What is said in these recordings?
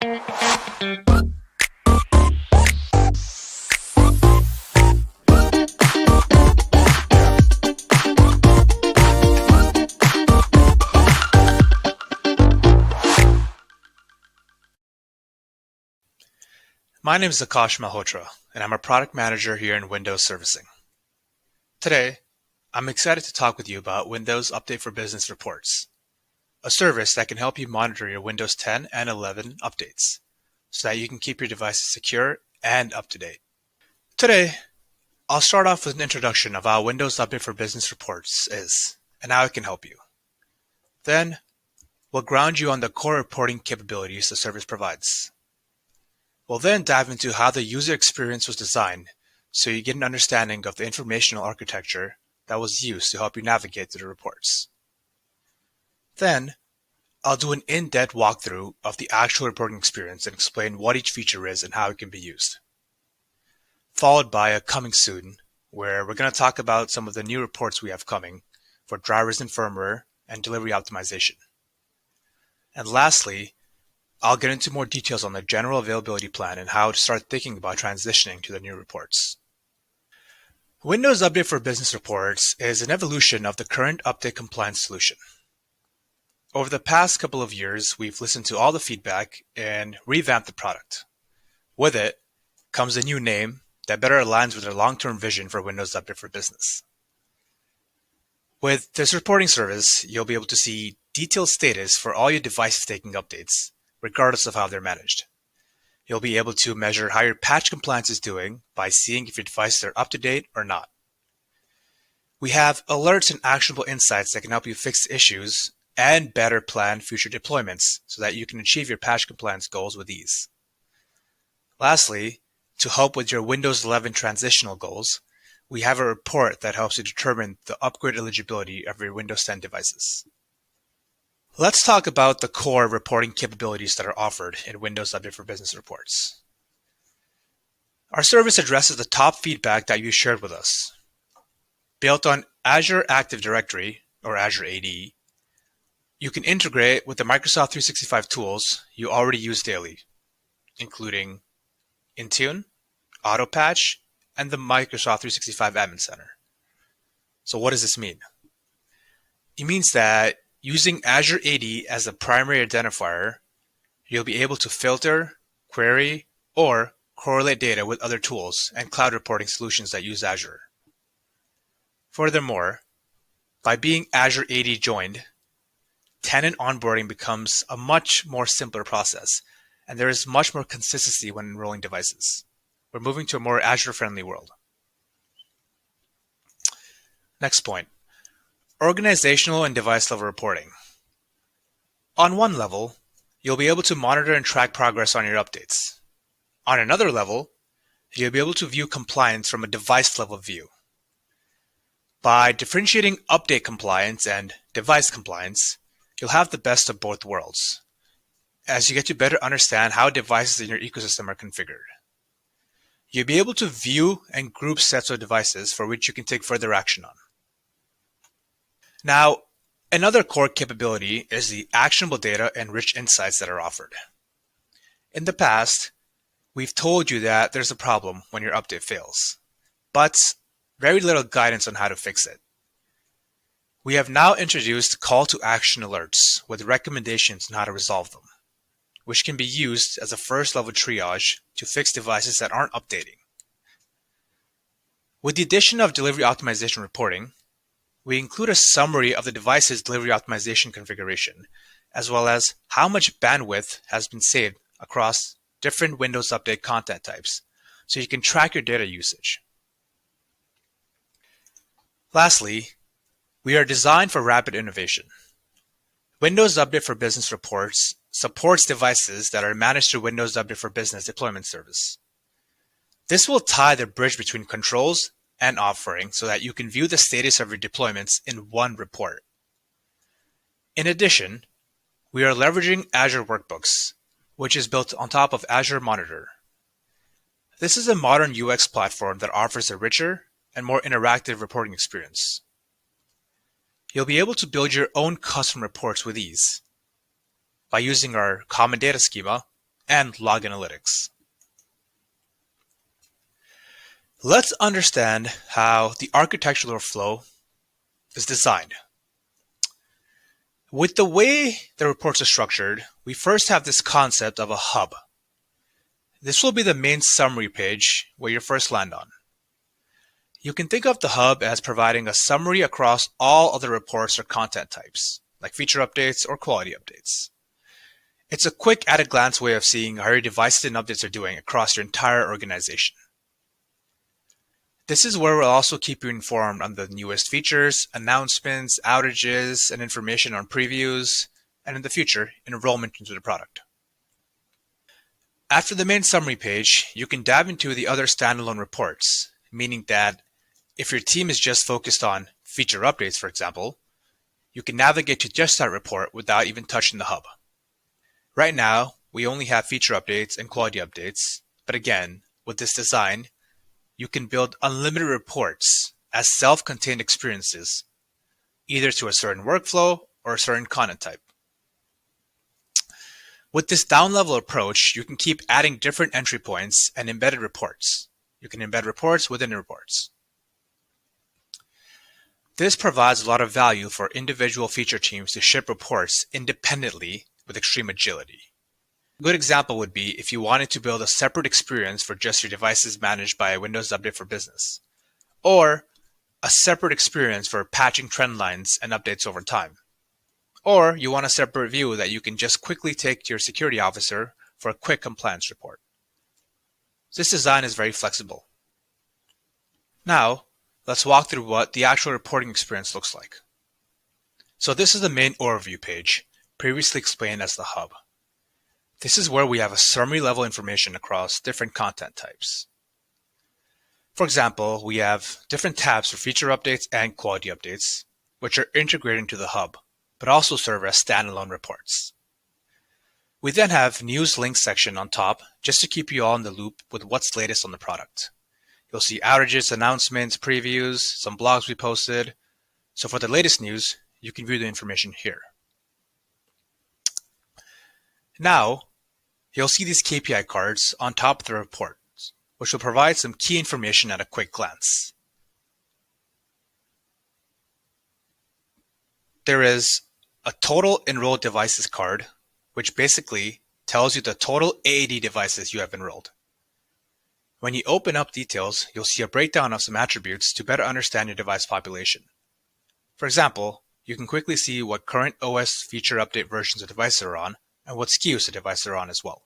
My name is Akash Malhotra, and I'm a product manager here in Windows Servicing. Today, I'm excited to talk with you about Windows Update for Business Reports, a service that can help you monitor your Windows 10 and 11 updates so that you can keep your devices secure and up to date. Today, I'll start off with an introduction of how Windows Update for Business Reports is and how it can help you. Then, we'll ground you on the core reporting capabilities the service provides. We'll then dive into how the user experience was designed so you get an understanding of the informational architecture that was used to help you navigate through the reports. Then, I'll do an in-depth walkthrough of the actual reporting experience and explain what each feature is and how it can be used. Followed by a coming soon, where we're going to talk about some of the new reports we have coming for drivers and firmware and delivery optimization. And lastly, I'll get into more details on the general availability plan and how to start thinking about transitioning to the new reports. Windows Update for Business Reports is an evolution of the current update compliance solution. Over the past couple of years, we've listened to all the feedback and revamped the product. With it comes a new name that better aligns with our long-term vision for Windows Update for Business. With this reporting service, you'll be able to see detailed status for all your devices taking updates, regardless of how they're managed. You'll be able to measure how your patch compliance is doing by seeing if your devices are up to date or not. We have alerts and actionable insights that can help you fix issues and better plan future deployments so that you can achieve your patch compliance goals with ease. Lastly, to help with your Windows 11 transitional goals, we have a report that helps you determine the upgrade eligibility of your Windows 10 devices. Let's talk about the core reporting capabilities that are offered in Windows Update for Business Reports. Our service addresses the top feedback that you shared with us. Built on Azure Active Directory, or Azure AD, you can integrate with the Microsoft 365 tools you already use daily, including Intune, AutoPatch, and the Microsoft 365 Admin Center. So what does this mean? It means that using Azure AD as a primary identifier, you'll be able to filter, query, or correlate data with other tools and cloud reporting solutions that use Azure. Furthermore, by being Azure AD joined, tenant onboarding becomes a much more simpler process, and there is much more consistency when enrolling devices. We're moving to a more Azure-friendly world. Next point. Organizational and device level reporting. On one level, you'll be able to monitor and track progress on your updates. On another level, you'll be able to view compliance from a device level view. By differentiating update compliance and device compliance, you'll have the best of both worlds, as you get to better understand how devices in your ecosystem are configured. You'll be able to view and group sets of devices for which you can take further action on. Now, another core capability is the actionable data and rich insights that are offered. In the past, we've told you that there's a problem when your update fails, but very little guidance on how to fix it. We have now introduced call to action alerts with recommendations on how to resolve them, which can be used as a first level triage to fix devices that aren't updating. With the addition of delivery optimization reporting, we include a summary of the device's delivery optimization configuration, as well as how much bandwidth has been saved across different Windows Update content types, so you can track your data usage. Lastly, we are designed for rapid innovation. Windows Update for Business Reports supports devices that are managed through Windows Update for Business deployment service. This will tie the bridge between controls and offering so that you can view the status of your deployments in one report. In addition, we are leveraging Azure Workbooks, which is built on top of Azure Monitor. This is a modern UX platform that offers a richer and more interactive reporting experience. You'll be able to build your own custom reports with ease by using our common data schema and log analytics. Let's understand how the architectural flow is designed. With the way the reports are structured, we first have this concept of a hub. This will be the main summary page where you first land on. You can think of the hub as providing a summary across all other reports or content types, like feature updates or quality updates. It's a quick at-a-glance way of seeing how your devices and updates are doing across your entire organization. This is where we'll also keep you informed on the newest features, announcements, outages, and information on previews, and in the future, enrollment into the product. After the main summary page, you can dive into the other standalone reports, meaning that if your team is just focused on feature updates, for example, you can navigate to just that report without even touching the hub. Right now, we only have feature updates and quality updates, but again, with this design, you can build unlimited reports as self-contained experiences, either to a certain workflow or a certain content type. With this down-level approach, you can keep adding different entry points and embedded reports. You can embed reports within reports. This provides a lot of value for individual feature teams to ship reports independently with extreme agility. A good example would be if you wanted to build a separate experience for just your devices managed by a Windows Update for Business, or a separate experience for patching trend lines and updates over time. Or you want a separate view that you can just quickly take to your security officer for a quick compliance report. This design is very flexible. Now, let's walk through what the actual reporting experience looks like. So this is the main overview page, previously explained as the hub. This is where we have a summary level information across different content types. For example, we have different tabs for feature updates and quality updates, which are integrated into the hub, but also serve as standalone reports. We then have news links section on top just to keep you all in the loop with what's latest on the product. You'll see outages, announcements, previews, some blogs we posted. So for the latest news, you can view the information here. Now, you'll see these KPI cards on top of the report, which will provide some key information at a quick glance. There is a total enrolled devices card, which basically tells you the total AAD devices you have enrolled. When you open up details, you'll see a breakdown of some attributes to better understand your device population. For example, you can quickly see what current OS feature update versions of devices are on and what SKUs the devices are on as well.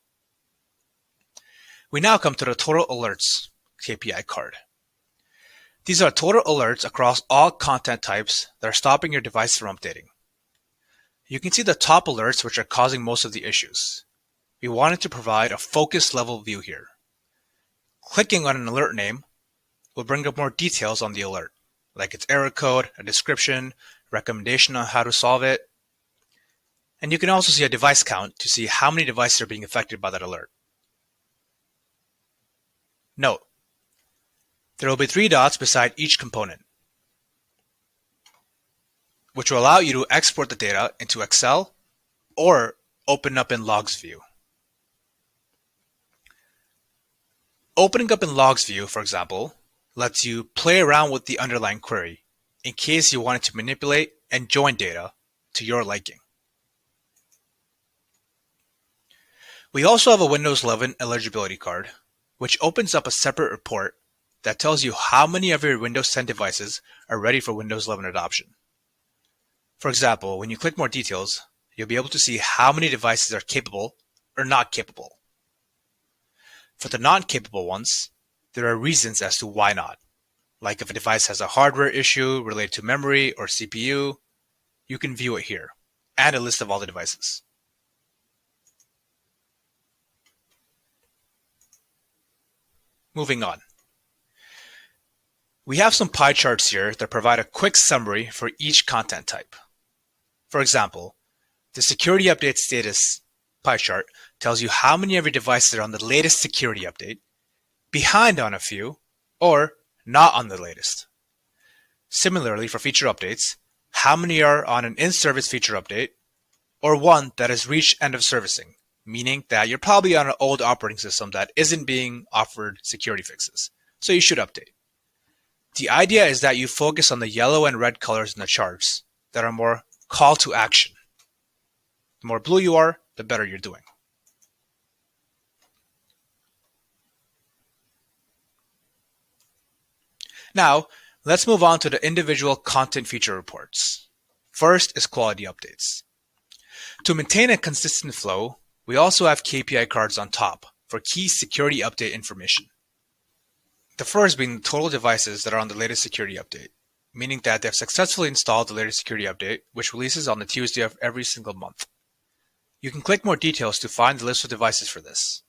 We now come to the total alerts KPI card. These are total alerts across all content types that are stopping your device from updating. You can see the top alerts which are causing most of the issues. We wanted to provide a focus level view here. Clicking on an alert name will bring up more details on the alert, like its error code, a description, recommendation on how to solve it. And you can also see a device count to see how many devices are being affected by that alert. Note, there will be 3 dots beside each component, which will allow you to export the data into Excel or open up in Logs view. Opening up in Logs view, for example, lets you play around with the underlying query in case you wanted to manipulate and join data to your liking. We also have a Windows 11 eligibility card, which opens up a separate report that tells you how many of your Windows 10 devices are ready for Windows 11 adoption. For example, when you click more details, you'll be able to see how many devices are capable or not capable. For the non-capable ones, there are reasons as to why not. Like if a device has a hardware issue related to memory or CPU, you can view it here, and a list of all the devices. Moving on. We have some pie charts here that provide a quick summary for each content type. For example, the security update status pie chart tells you how many of your devices are on the latest security update, behind on a few, or not on the latest. Similarly, for feature updates, how many are on an in-service feature update, or one that has reached end of servicing, meaning that you're probably on an old operating system that isn't being offered security fixes, so you should update. The idea is that you focus on the yellow and red colors in the charts that are more call to action. The more blue you are, the better you're doing. Now, let's move on to the individual content feature reports. First is quality updates. To maintain a consistent flow, we also have KPI cards on top for key security update information. The first being the total devices that are on the latest security update, meaning that they've successfully installed the latest security update, which releases on the Tuesday of every single month. You can click more details to find the list of devices for this.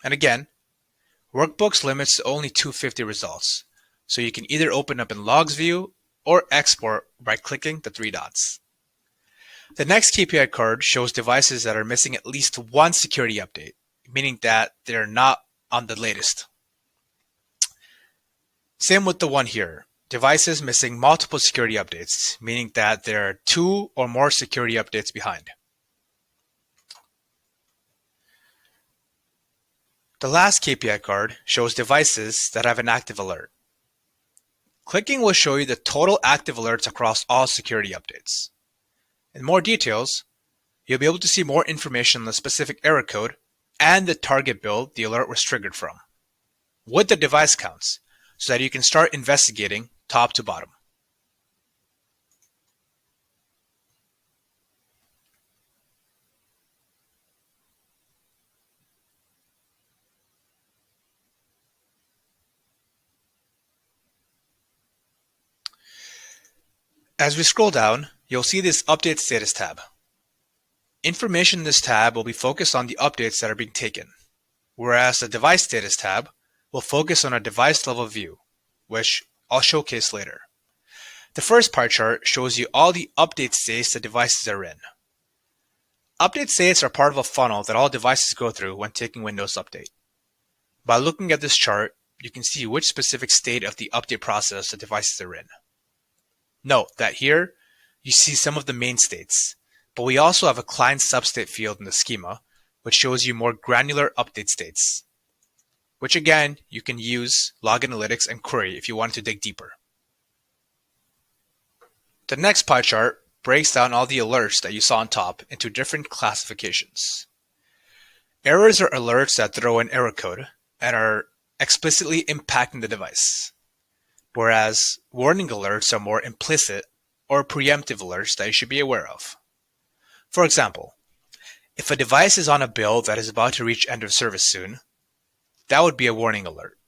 And again, Workbooks limits to only 250 results, so you can either open up in Logs view or export by clicking the three dots. The next KPI card shows devices that are missing at least one security update, meaning that they're not on the latest. Same with the one here, devices missing multiple security updates, meaning that there are 2 or more security updates behind. The last KPI card shows devices that have an active alert. Clicking will show you the total active alerts across all security updates. In more details, you'll be able to see more information on the specific error code and the target build the alert was triggered from, with the device counts, so that you can start investigating top to bottom. As we scroll down, you'll see this Update Status tab. Information in this tab will be focused on the updates that are being taken, whereas the Device Status tab will focus on a device-level view, which I'll showcase later. The first pie chart shows you all the update states the devices are in. Update states are part of a funnel that all devices go through when taking Windows Update. By looking at this chart, you can see which specific state of the update process the devices are in. Note that here, you see some of the main states, but we also have a client substate field in the schema, which shows you more granular update states, which again, you can use Log Analytics and query if you want to dig deeper. The next pie chart breaks down all the alerts that you saw on top into different classifications. Errors are alerts that throw an error code and are explicitly impacting the device, whereas warning alerts are more implicit or preemptive alerts that you should be aware of. For example, if a device is on a build that is about to reach end of service soon, that would be a warning alert.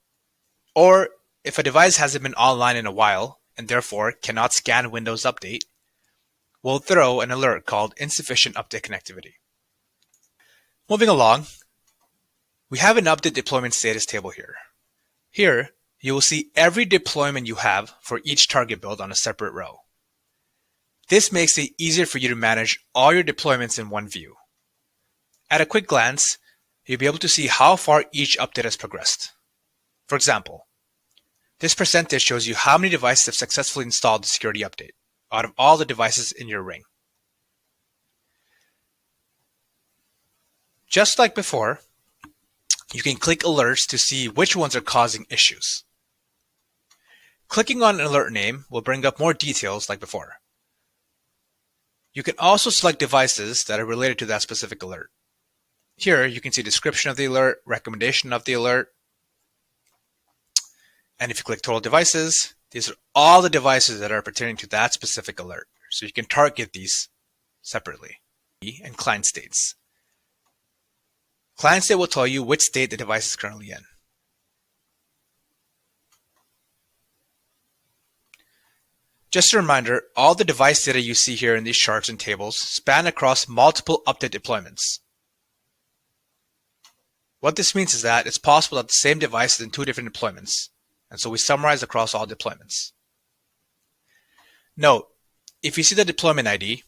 Or if a device hasn't been online in a while and therefore cannot scan Windows Update, we'll throw an alert called insufficient update connectivity. Moving along, we have an update deployment status table here. Here, you will see every deployment you have for each target build on a separate row. This makes it easier for you to manage all your deployments in one view. At a quick glance, you'll be able to see how far each update has progressed. For example, this percentage shows you how many devices have successfully installed the security update out of all the devices in your ring. Just like before, you can click alerts to see which ones are causing issues. Clicking on an alert name will bring up more details like before. You can also select devices that are related to that specific alert. Here, you can see description of the alert, recommendation of the alert, and if you click total devices, these are all the devices that are pertaining to that specific alert. So you can target these separately. And client states. Client state will tell you which state the device is currently in. Just a reminder, all the device data you see here in these charts and tables span across multiple update deployments. What this means is that it's possible that the same device is in 2 different deployments, and so we summarize across all deployments. Note, if you see the deployment ID,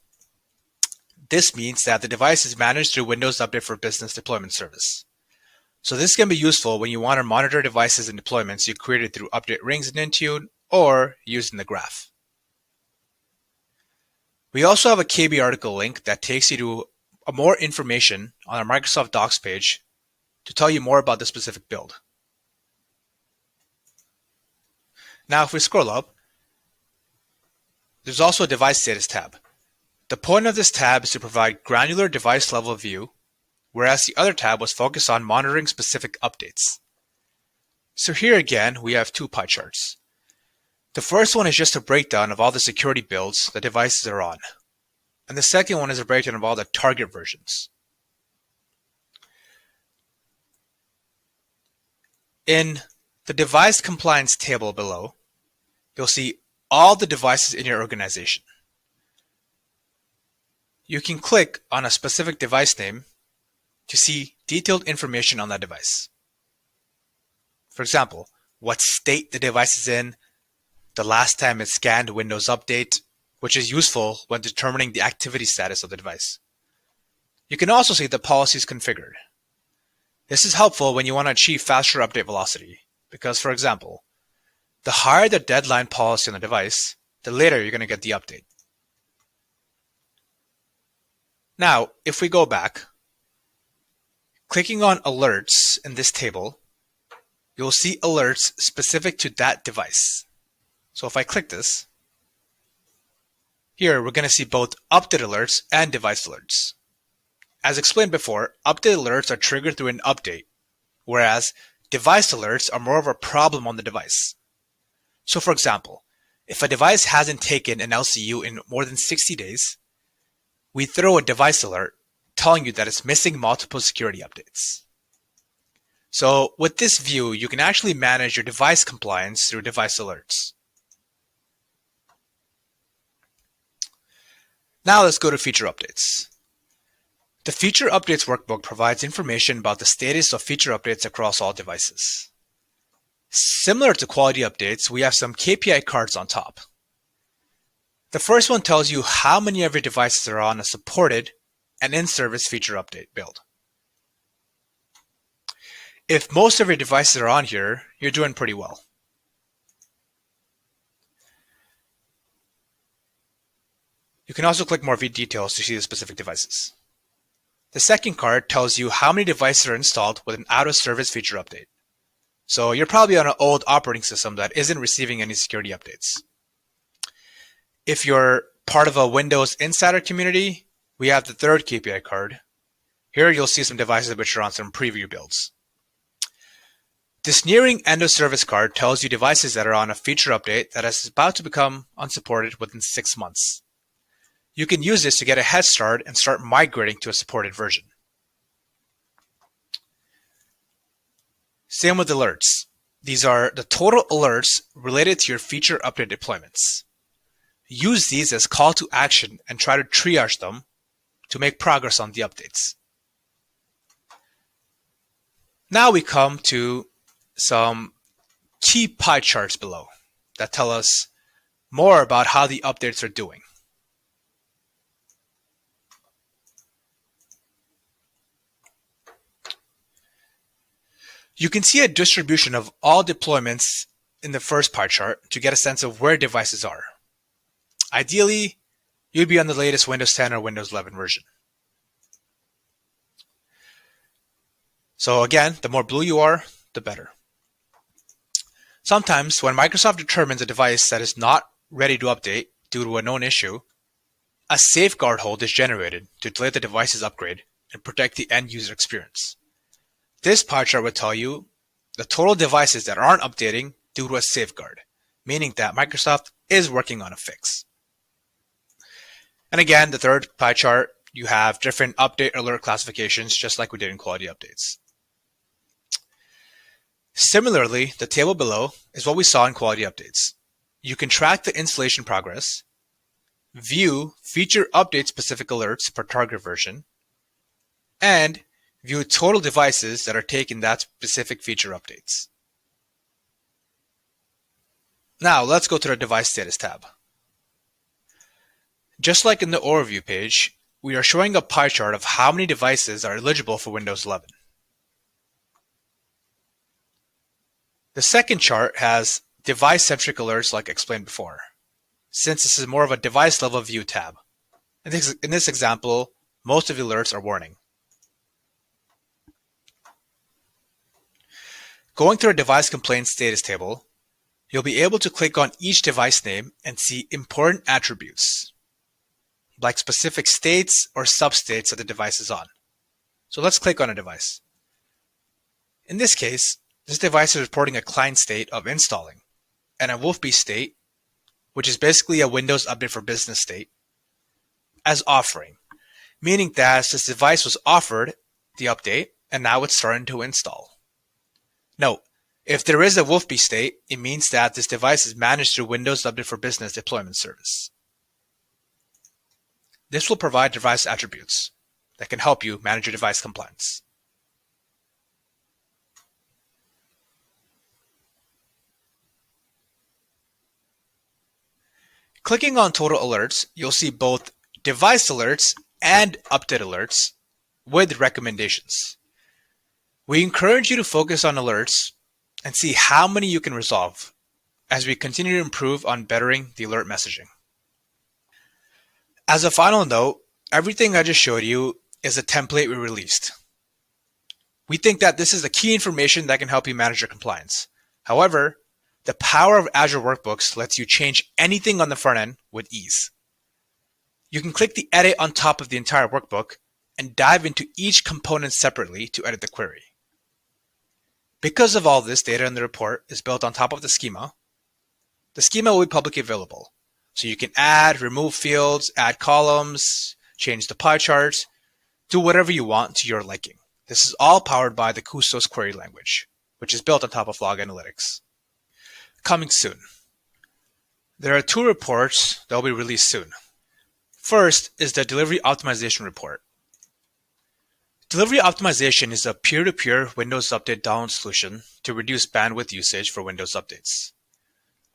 this means that the device is managed through Windows Update for Business deployment service. So this can be useful when you want to monitor devices and deployments you created through update rings in Intune or using the graph. We also have a KB article link that takes you to more information on our Microsoft Docs page to tell you more about the specific build. Now, if we scroll up, there's also a device status tab. The point of this tab is to provide granular device level view, whereas the other tab was focused on monitoring specific updates. So here again, we have two pie charts. The first one is just a breakdown of all the security builds the devices are on. And the second one is a breakdown of all the target versions. In the device compliance table below, you'll see all the devices in your organization. You can click on a specific device name to see detailed information on that device. For example, what state the device is in, the last time it scanned Windows Update, which is useful when determining the activity status of the device. You can also see the policies configured. This is helpful when you want to achieve faster update velocity, because, for example, the higher the deadline policy on the device, the later you're going to get the update. Now, if we go back, clicking on alerts in this table, you'll see alerts specific to that device. So if I click this, here we're going to see both update alerts and device alerts. As explained before, update alerts are triggered through an update, whereas device alerts are more of a problem on the device. So for example, if a device hasn't taken an LCU in more than 60 days, we throw a device alert telling you that it's missing multiple security updates. So with this view, you can actually manage your device compliance through device alerts. Now let's go to feature updates. The feature updates workbook provides information about the status of feature updates across all devices. Similar to quality updates, we have some KPI cards on top. The first one tells you how many of your devices are on a supported and in-service feature update build. If most of your devices are on here, you're doing pretty well. You can also click more details to see the specific devices. The second card tells you how many devices are installed with an out-of-service feature update. So you're probably on an old operating system that isn't receiving any security updates. If you're part of a Windows Insider community, we have the third KPI card. Here you'll see some devices which are on some preview builds. This nearing end of service card tells you devices that are on a feature update that is about to become unsupported within 6 months. You can use this to get a head start and start migrating to a supported version. Same with alerts. These are the total alerts related to your feature update deployments. Use these as call to action and try to triage them to make progress on the updates. Now we come to some key pie charts below that tell us more about how the updates are doing. You can see a distribution of all deployments in the first pie chart to get a sense of where devices are. Ideally, you'd be on the latest Windows 10 or Windows 11 version. So again, the more blue you are, the better. Sometimes when Microsoft determines a device that is not ready to update due to a known issue, a safeguard hold is generated to delay the device's upgrade and protect the end user experience. This pie chart would tell you the total devices that aren't updating due to a safeguard, meaning that Microsoft is working on a fix. And again, the third pie chart, you have different update alert classifications, just like we did in quality updates. Similarly, the table below is what we saw in quality updates. You can track the installation progress, view feature update specific alerts per target version, and view total devices that are taking that specific feature updates. Now let's go to the device status tab. Just like in the overview page, we are showing a pie chart of how many devices are eligible for Windows 11. The second chart has device-centric alerts like explained before, since this is more of a device level view tab. In this example, Most of the alerts are warning. Going through a device complaints status table, you'll be able to click on each device name and see important attributes, like specific states or substates that the device is on. So let's click on a device. In this case, this device is reporting a client state of installing and a WolfBee state, which is basically a Windows Update for Business state, as offering, meaning that this device was offered the update and now it's starting to install. Note, if there is a WolfBee state, it means that this device is managed through Windows Update for Business deployment service. This will provide device attributes that can help you manage your device compliance. Clicking on Total Alerts, you'll see both device alerts and update alerts with recommendations. We encourage you to focus on alerts and see how many you can resolve as we continue to improve on bettering the alert messaging. As a final note, everything I just showed you is a template we released. We think that this is the key information that can help you manage your compliance. However, the power of Azure Workbooks lets you change anything on the front end with ease. You can click the edit on top of the entire workbook and dive into each component separately to edit the query. Because of all this, data in the report is built on top of the schema will be publicly available. So you can add, remove fields, add columns, change the pie charts, do whatever you want to your liking. This is all powered by the Custos query language, which is built on top of Log Analytics. Coming soon. There are 2 reports that will be released soon. First is the Delivery Optimization Report. Delivery Optimization is a peer-to-peer Windows Update download solution to reduce bandwidth usage for Windows updates.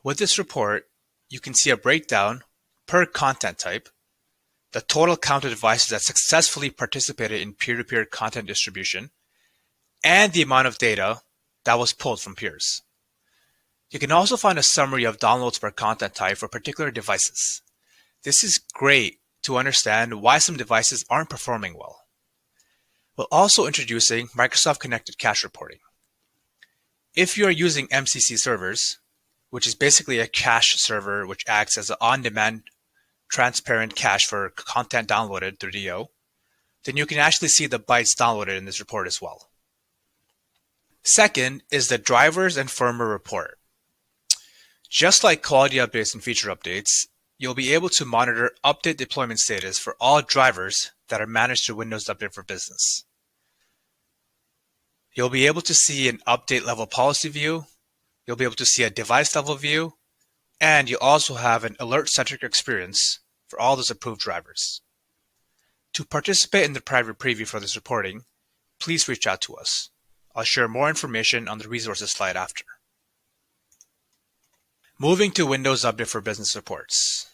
With this report, you can see a breakdown per content type, the total count of devices that successfully participated in peer-to-peer content distribution, and the amount of data that was pulled from peers. You can also find a summary of downloads per content type for particular devices. This is great to understand why some devices aren't performing well. We're also introducing Microsoft Connected Cache reporting. If you are using MCC servers, which is basically a cache server which acts as an on-demand transparent cache for content downloaded through DO, then you can actually see the bytes downloaded in this report as well. Second is the drivers and firmware report. Just like quality updates and feature updates, you'll be able to monitor update deployment status for all drivers that are managed through Windows Update for Business. You'll be able to see an update level policy view, you'll be able to see a device level view, and you'll also have an alert-centric experience for all those approved drivers. To participate in the private preview for this reporting, please reach out to us. I'll share more information on the resources slide after. Moving to Windows Update for Business reports.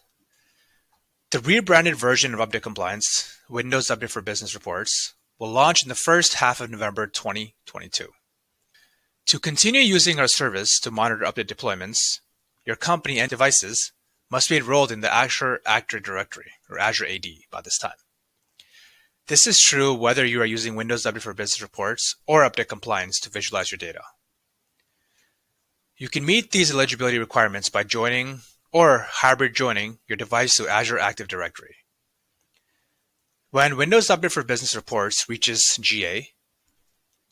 The rebranded version of Update Compliance, Windows Update for Business reports, will launch in the first half of November 2022. To continue using our service to monitor update deployments, your company and devices must be enrolled in the Azure Active Directory, or Azure AD, by this time. This is true whether you are using Windows Update for Business reports or Update Compliance to visualize your data. You can meet these eligibility requirements by joining or hybrid joining your device to Azure Active Directory. When Windows Update for Business reports reaches GA,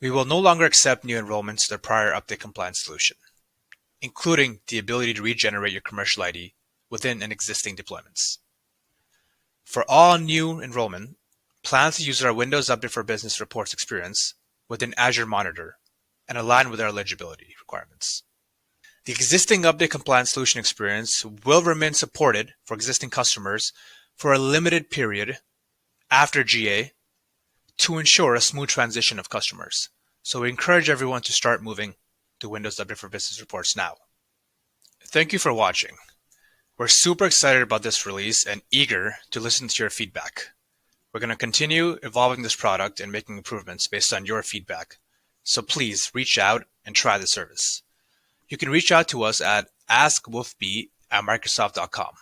we will no longer accept new enrollments to the prior Update Compliance solution, including the ability to regenerate your commercial ID within an existing deployments. For all new enrollment, plan to use our Windows Update for Business reports experience within Azure Monitor and align with our eligibility requirements. The existing Update Compliance solution experience will remain supported for existing customers for a limited period after GA to ensure a smooth transition of customers. So we encourage everyone to start moving to Windows Update for Business reports now. Thank you for watching. We're super excited about this release and eager to listen to your feedback. We're going to continue evolving this product and making improvements based on your feedback. So please reach out and try the service. You can reach out to us at askwolfbee@microsoft.com.